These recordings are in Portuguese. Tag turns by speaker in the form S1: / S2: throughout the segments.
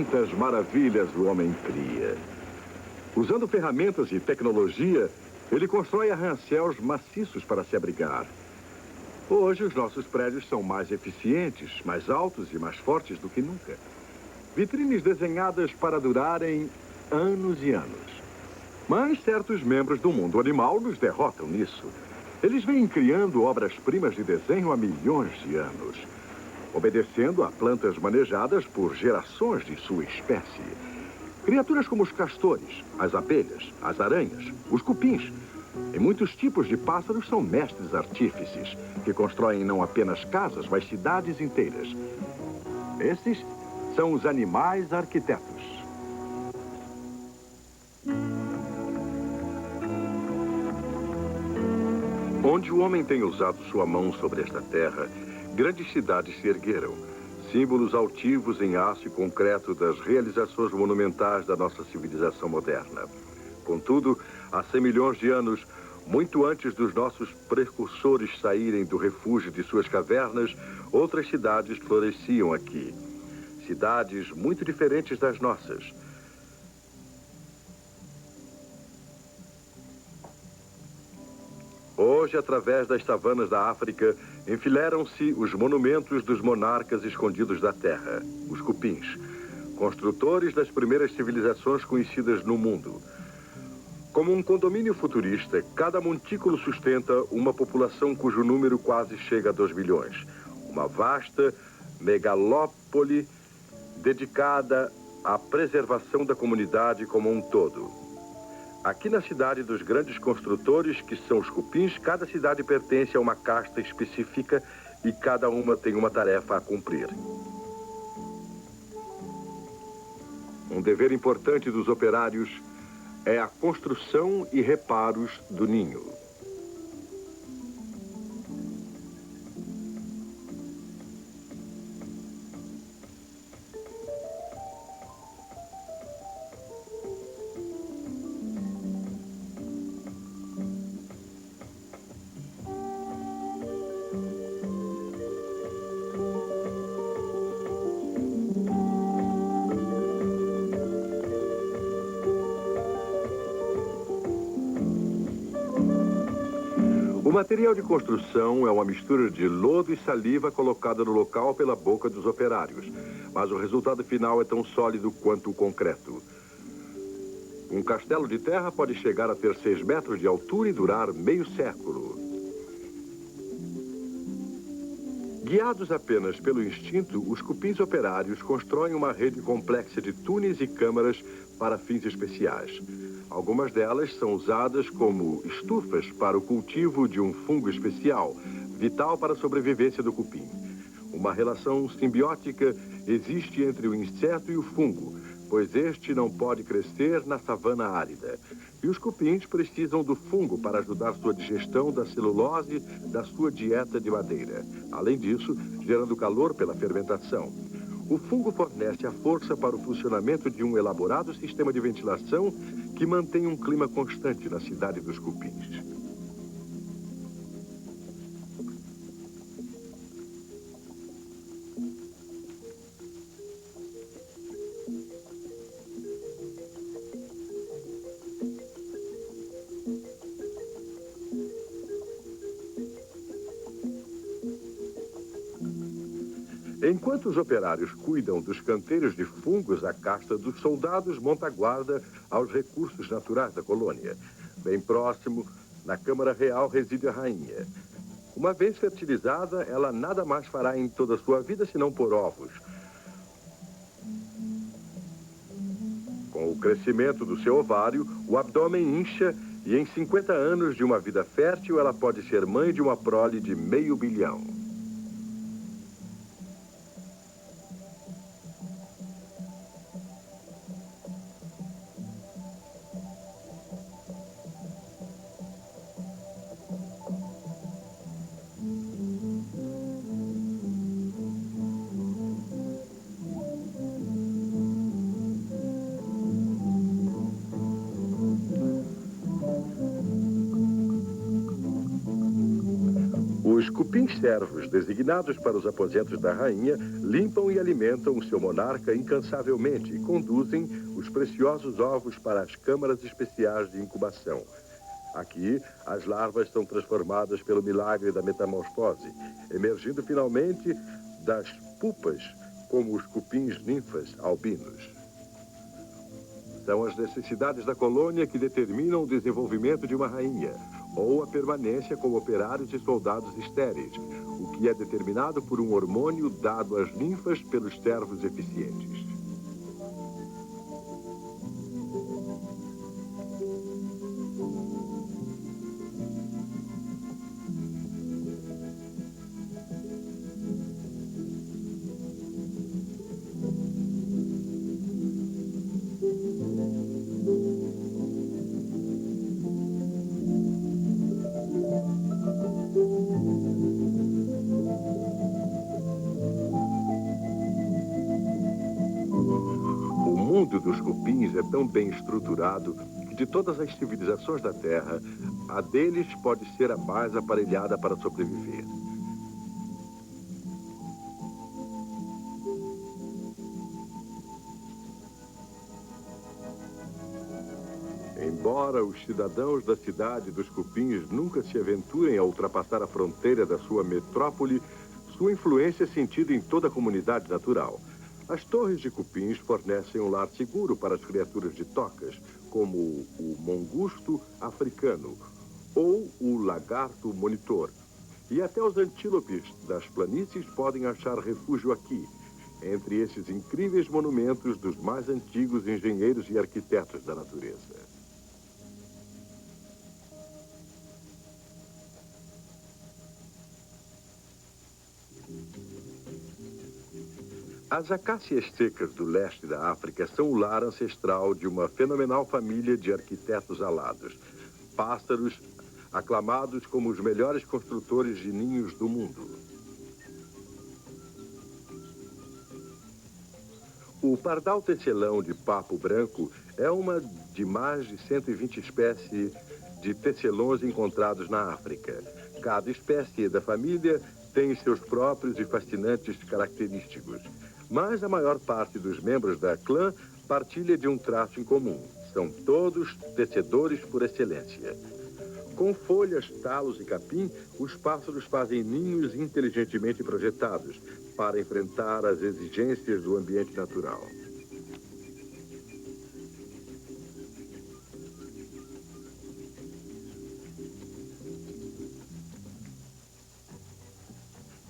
S1: quantas maravilhas o homem cria. Usando ferramentas e tecnologia, ele constrói arranha-céus maciços para se abrigar. Hoje, os nossos prédios são mais eficientes, mais altos e mais fortes do que nunca. Vitrines desenhadas para durarem anos e anos. Mas certos membros do mundo animal nos derrotam nisso. Eles vêm criando obras-primas de desenho há milhões de anos, obedecendo a plantas manejadas por gerações de sua espécie. Criaturas como os castores, as abelhas, as aranhas, os cupins e muitos tipos de pássaros são mestres artífices, que constroem não apenas casas, mas cidades inteiras. Esses são os animais arquitetos. Onde o homem tem usado sua mão sobre esta terra, grandes cidades se ergueram, símbolos altivos em aço e concreto das realizações monumentais da nossa civilização moderna. Contudo, há 100 milhões de anos, muito antes dos nossos precursores saírem do refúgio de suas cavernas, outras cidades floresciam aqui. Cidades muito diferentes das nossas. Hoje, através das savanas da África, enfileiram-se os monumentos dos monarcas escondidos da terra, os cupins, construtores das primeiras civilizações conhecidas no mundo. Como um condomínio futurista, cada montículo sustenta uma população cujo número quase chega a 2 bilhões. Uma vasta megalópole dedicada à preservação da comunidade como um todo. Aqui na cidade dos grandes construtores, que são os cupins, cada cidade pertence a uma casta específica e cada uma tem uma tarefa a cumprir. Um dever importante dos operários é a construção e reparos do ninho. O material de construção é uma mistura de lodo e saliva colocada no local pela boca dos operários, mas o resultado final é tão sólido quanto o concreto. Um castelo de terra pode chegar a ter 6 metros de altura e durar meio século. Guiados apenas pelo instinto, os cupins operários constroem uma rede complexa de túneis e câmaras para fins especiais. Algumas delas são usadas como estufas para o cultivo de um fungo especial, vital para a sobrevivência do cupim. Uma relação simbiótica existe entre o inseto e o fungo, pois este não pode crescer na savana árida. E os cupins precisam do fungo para ajudar sua digestão da celulose da sua dieta de madeira. Além disso, gerando calor pela fermentação. O fungo fornece a força para o funcionamento de um elaborado sistema de ventilação que mantém um clima constante na cidade dos cupins. Enquanto os operários cuidam dos canteiros de fungos, a casta dos soldados monta guarda aos recursos naturais da colônia. Bem próximo, na Câmara Real, reside a rainha. Uma vez fertilizada, ela nada mais fará em toda a sua vida senão pôr ovos. Com o crescimento do seu ovário, o abdômen incha e em 50 anos de uma vida fértil, ela pode ser mãe de uma prole de 500 milhões. Os cupins servos, designados para os aposentos da rainha, limpam e alimentam o seu monarca incansavelmente e conduzem os preciosos ovos para as câmaras especiais de incubação. Aqui, as larvas são transformadas pelo milagre da metamorfose, emergindo finalmente das pupas, como os cupins ninfas albinos. São as necessidades da colônia que determinam o desenvolvimento de uma rainha, ou a permanência como operários e soldados estéreis, o que é determinado por um hormônio dado às ninfas pelos servos eficientes. O mundo dos cupins é tão bem estruturado que de todas as civilizações da Terra, a deles pode ser a mais aparelhada para sobreviver. Embora os cidadãos da cidade dos cupins nunca se aventurem a ultrapassar a fronteira da sua metrópole, sua influência é sentida em toda a comunidade natural. As torres de cupins fornecem um lar seguro para as criaturas de tocas, como o mongusto africano ou o lagarto monitor. E até os antílopes das planícies podem achar refúgio aqui, entre esses incríveis monumentos dos mais antigos engenheiros e arquitetos da natureza. As acácias secas do leste da África são o lar ancestral de uma fenomenal família de arquitetos alados, pássaros aclamados como os melhores construtores de ninhos do mundo. O pardal tecelão de papo branco é uma de mais de 120 espécies de tecelões encontrados na África. Cada espécie da família tem seus próprios e fascinantes característicos. Mas a maior parte dos membros da clã partilha de um traço em comum. São todos tecedores por excelência. Com folhas, talos e capim, os pássaros fazem ninhos inteligentemente projetados para enfrentar as exigências do ambiente natural.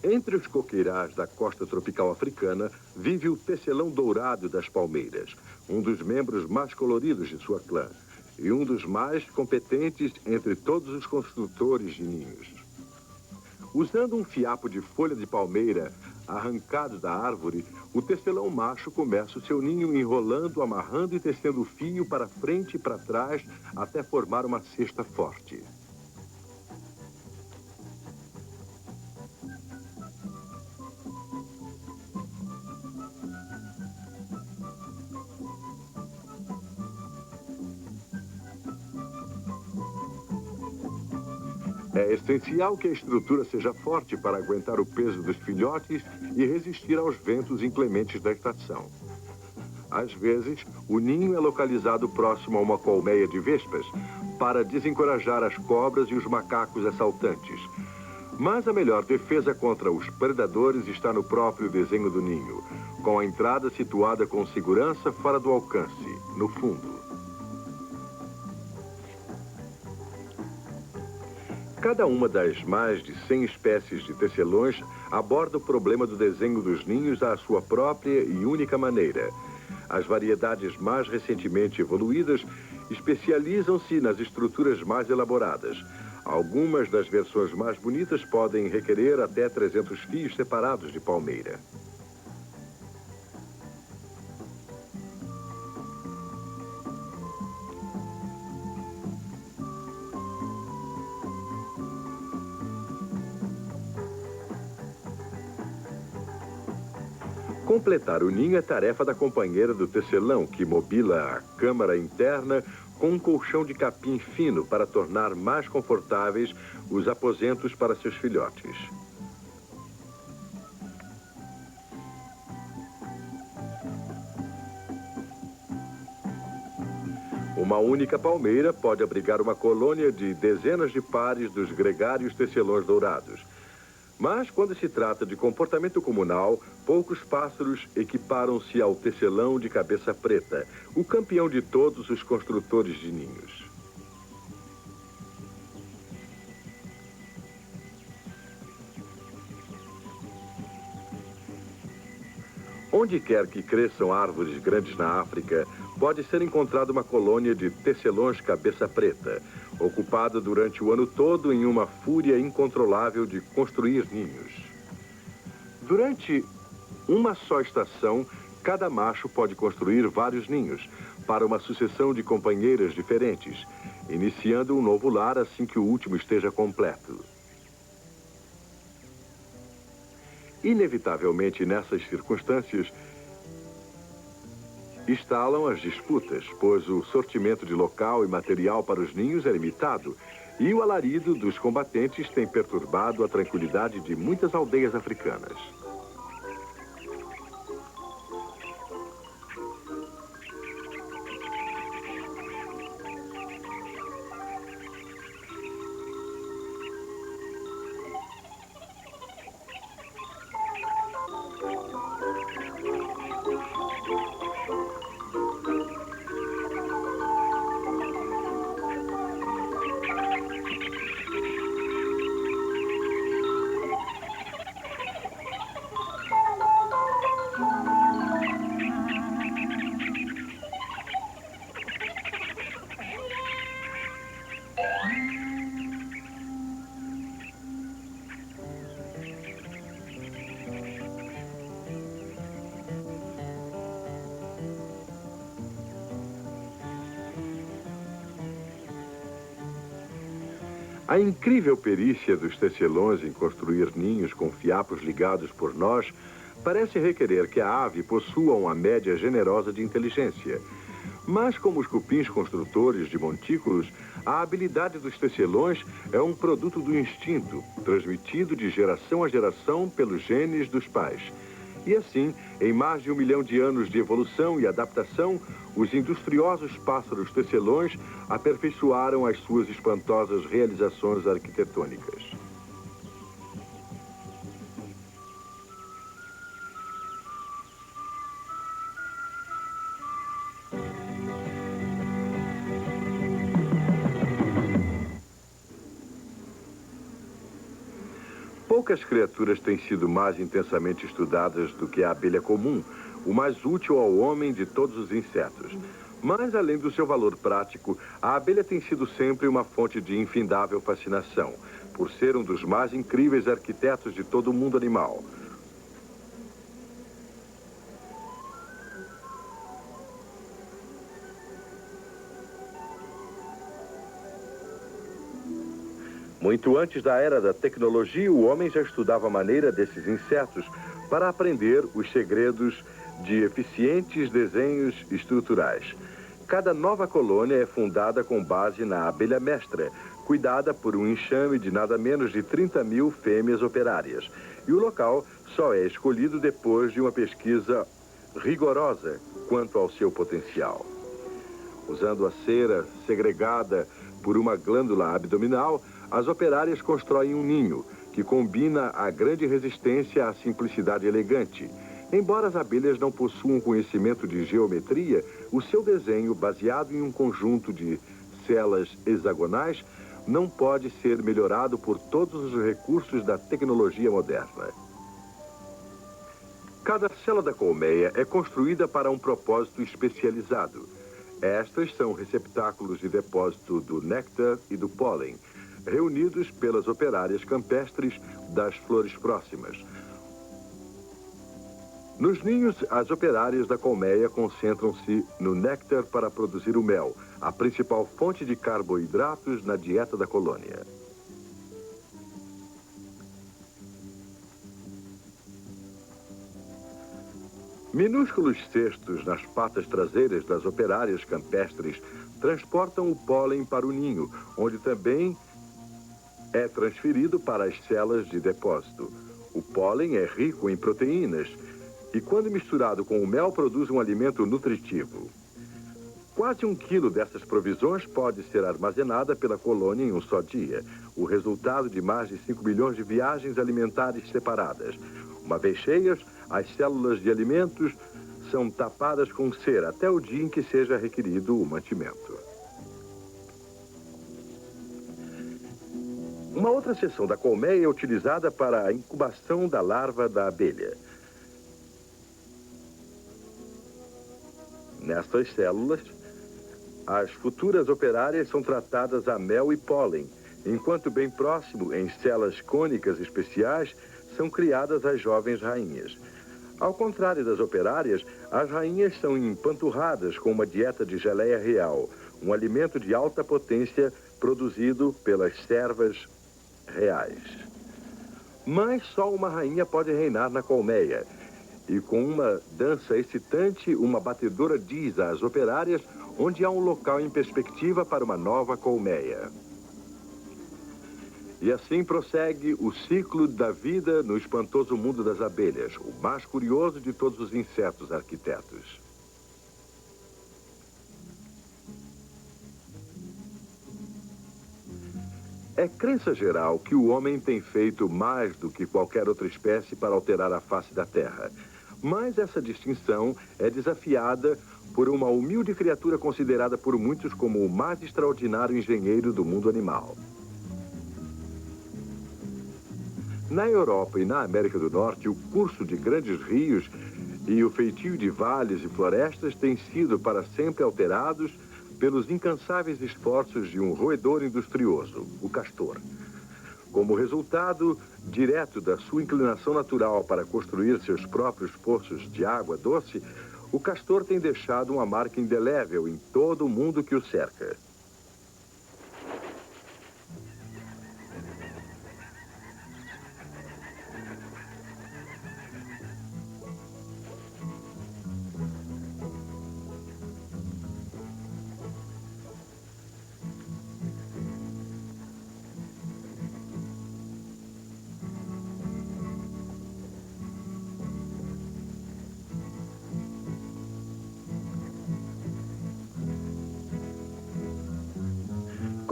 S1: Entre os coqueirais da costa tropical africana, vive o tecelão dourado das palmeiras, um dos membros mais coloridos de sua clã e um dos mais competentes entre todos os construtores de ninhos. Usando um fiapo de folha de palmeira arrancado da árvore, o tecelão macho começa o seu ninho enrolando, amarrando e tecendo o fio para frente e para trás até formar uma cesta forte. É essencial que a estrutura seja forte para aguentar o peso dos filhotes e resistir aos ventos inclementes da estação. Às vezes, o ninho é localizado próximo a uma colmeia de vespas para desencorajar as cobras e os macacos assaltantes. Mas a melhor defesa contra os predadores está no próprio desenho do ninho, com a entrada situada com segurança fora do alcance, no fundo. Cada uma das mais de 100 espécies de tecelões aborda o problema do desenho dos ninhos à sua própria e única maneira. As variedades mais recentemente evoluídas especializam-se nas estruturas mais elaboradas. Algumas das versões mais bonitas podem requerer até 300 fios separados de palmeira. Completar o ninho é tarefa da companheira do tecelão, que mobila a câmara interna com um colchão de capim fino para tornar mais confortáveis os aposentos para seus filhotes. Uma única palmeira pode abrigar uma colônia de dezenas de pares dos gregários tecelões dourados. Mas, quando se trata de comportamento comunal, poucos pássaros equiparam-se ao tecelão de cabeça preta, o campeão de todos os construtores de ninhos. Onde quer que cresçam árvores grandes na África, pode ser encontrada uma colônia de tecelões cabeça preta, ocupada durante o ano todo em uma fúria incontrolável de construir ninhos. Durante uma só estação, cada macho pode construir vários ninhos, para uma sucessão de companheiras diferentes, iniciando um novo lar assim que o último esteja completo. Inevitavelmente, nessas circunstâncias, estalam as disputas, pois o sortimento de local e material para os ninhos é limitado e o alarido dos combatentes tem perturbado a tranquilidade de muitas aldeias africanas. A incrível perícia dos tecelões em construir ninhos com fiapos ligados por nós parece requerer que a ave possua uma média generosa de inteligência. Mas, como os cupins construtores de montículos, a habilidade dos tecelões é um produto do instinto, transmitido de geração a geração pelos genes dos pais. E assim, em mais de 1 milhão de anos de evolução e adaptação, os industriosos pássaros tecelões aperfeiçoaram as suas espantosas realizações arquitetônicas. Poucas criaturas têm sido mais intensamente estudadas do que a abelha comum, o mais útil ao homem de todos os insetos. Mas, além do seu valor prático, a abelha tem sido sempre uma fonte de infindável fascinação, por ser um dos mais incríveis arquitetos de todo o mundo animal. Muito antes da era da tecnologia, o homem já estudava a maneira desses insetos para aprender os segredos de eficientes desenhos estruturais. Cada nova colônia é fundada com base na abelha mestra, cuidada por um enxame de nada menos de 30.000 fêmeas operárias. E o local só é escolhido depois de uma pesquisa rigorosa quanto ao seu potencial. Usando a cera segregada por uma glândula abdominal, as operárias constroem um ninho, que combina a grande resistência à simplicidade elegante. Embora as abelhas não possuam conhecimento de geometria, o seu desenho, baseado em um conjunto de celas hexagonais, não pode ser melhorado por todos os recursos da tecnologia moderna. Cada célula da colmeia é construída para um propósito especializado. Estas são receptáculos de depósito do néctar e do pólen, reunidos pelas operárias campestres das flores próximas. Nos ninhos, as operárias da colmeia concentram-se no néctar para produzir o mel, a principal fonte de carboidratos na dieta da colônia. Minúsculos cestos nas patas traseiras das operárias campestres transportam o pólen para o ninho, onde também é transferido para as células de depósito. O pólen é rico em proteínas e, quando misturado com o mel, produz um alimento nutritivo. Quase 1 quilo dessas provisões pode ser armazenada pela colônia em um só dia, o resultado de mais de 5 milhões de viagens alimentares separadas. Uma vez cheias, as células de alimentos são tapadas com cera até o dia em que seja requerido o mantimento. Uma outra seção da colmeia é utilizada para a incubação da larva da abelha. Nestas células, as futuras operárias são tratadas a mel e pólen, enquanto bem próximo, em celas cônicas especiais, são criadas as jovens rainhas. Ao contrário das operárias, as rainhas são empanturradas com uma dieta de geleia real, um alimento de alta potência produzido pelas servas reais. Mas só uma rainha pode reinar na colmeia. E com uma dança excitante, uma batedora diz às operárias onde há um local em perspectiva para uma nova colmeia. E assim prossegue o ciclo da vida no espantoso mundo das abelhas, o mais curioso de todos os insetos arquitetos. É crença geral que o homem tem feito mais do que qualquer outra espécie para alterar a face da Terra. Mas essa distinção é desafiada por uma humilde criatura considerada por muitos como o mais extraordinário engenheiro do mundo animal. Na Europa e na América do Norte, o curso de grandes rios e o feitio de vales e florestas têm sido para sempre alterados pelos incansáveis esforços de um roedor industrioso, o castor. Como resultado direto da sua inclinação natural para construir seus próprios poços de água doce, o castor tem deixado uma marca indelével em todo o mundo que o cerca.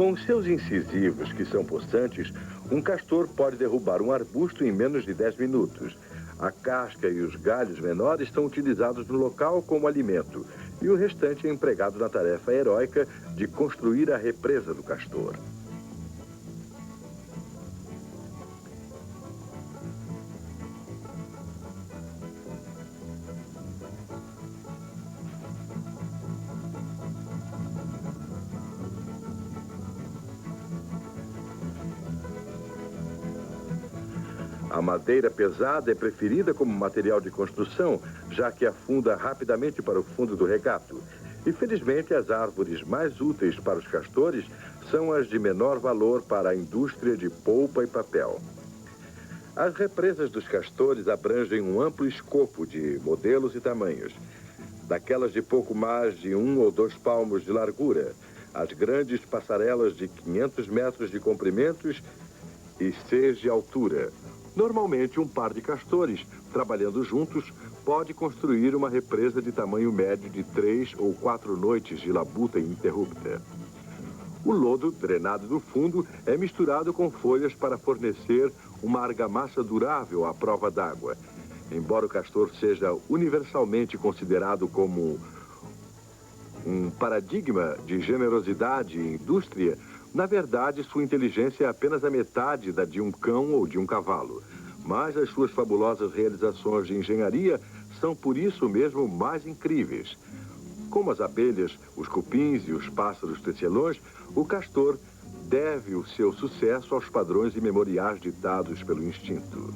S1: Com seus incisivos, que são possantes, um castor pode derrubar um arbusto em menos de 10 minutos. A casca e os galhos menores são utilizados no local como alimento, e o restante é empregado na tarefa heróica de construir a represa do castor. A madeira pesada é preferida como material de construção, já que afunda rapidamente para o fundo do regato. E, felizmente, as árvores mais úteis para os castores são as de menor valor para a indústria de polpa e papel. As represas dos castores abrangem um amplo escopo de modelos e tamanhos. Daquelas de pouco mais de 1 ou 2 palmos de largura, as grandes passarelas de 500 metros de comprimentos e 6 de altura. Normalmente, um par de castores, trabalhando juntos, pode construir uma represa de tamanho médio de 3 ou 4 noites de labuta ininterrupta. O lodo, drenado do fundo, é misturado com folhas para fornecer uma argamassa durável à prova d'água. Embora o castor seja universalmente considerado como um paradigma de generosidade e indústria, na verdade, sua inteligência é apenas a metade da de um cão ou de um cavalo. Mas as suas fabulosas realizações de engenharia são por isso mesmo mais incríveis. Como as abelhas, os cupins e os pássaros tecelões, o castor deve o seu sucesso aos padrões imemoriais ditados pelo instinto.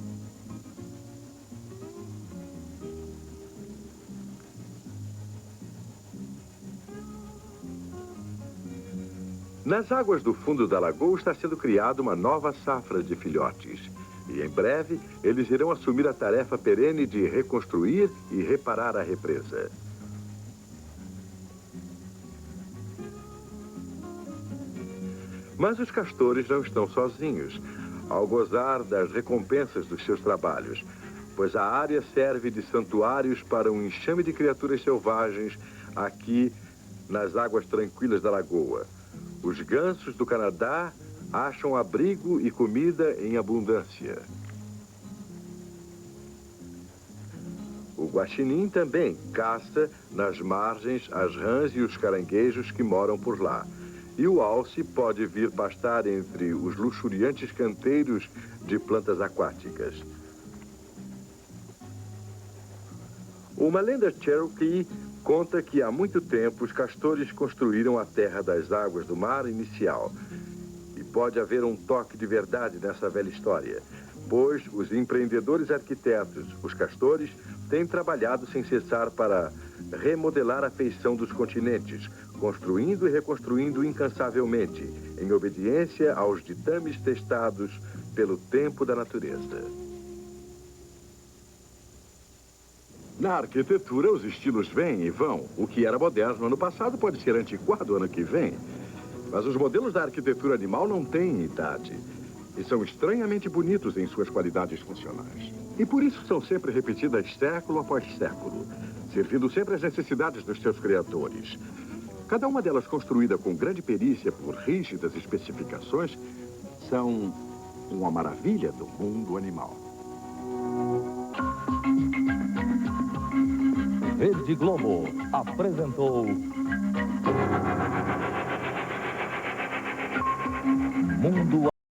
S1: Nas águas do fundo da lagoa está sendo criada uma nova safra de filhotes. E em breve, eles irão assumir a tarefa perene de reconstruir e reparar a represa. Mas os castores não estão sozinhos ao gozar das recompensas dos seus trabalhos, pois a área serve de santuários para um enxame de criaturas selvagens aqui nas águas tranquilas da lagoa. Os gansos do Canadá acham abrigo e comida em abundância. O guaxinim também caça nas margens as rãs e os caranguejos que moram por lá. E o alce pode vir pastar entre os luxuriantes canteiros de plantas aquáticas. Uma lenda Cherokee conta que há muito tempo os castores construíram a terra das águas do mar inicial. E pode haver um toque de verdade nessa velha história, pois os empreendedores arquitetos, os castores, têm trabalhado sem cessar para remodelar a feição dos continentes, construindo e reconstruindo incansavelmente, em obediência aos ditames testados pelo tempo da natureza. Na arquitetura, os estilos vêm e vão. O que era moderno ano passado pode ser antiquado ano que vem. Mas os modelos da arquitetura animal não têm idade. E são estranhamente bonitos em suas qualidades funcionais. E por isso são sempre repetidas século após século, servindo sempre às necessidades dos seus criadores. Cada uma delas construída com grande perícia por rígidas especificações, são uma maravilha do mundo animal.
S2: Rede Globo apresentou Mundo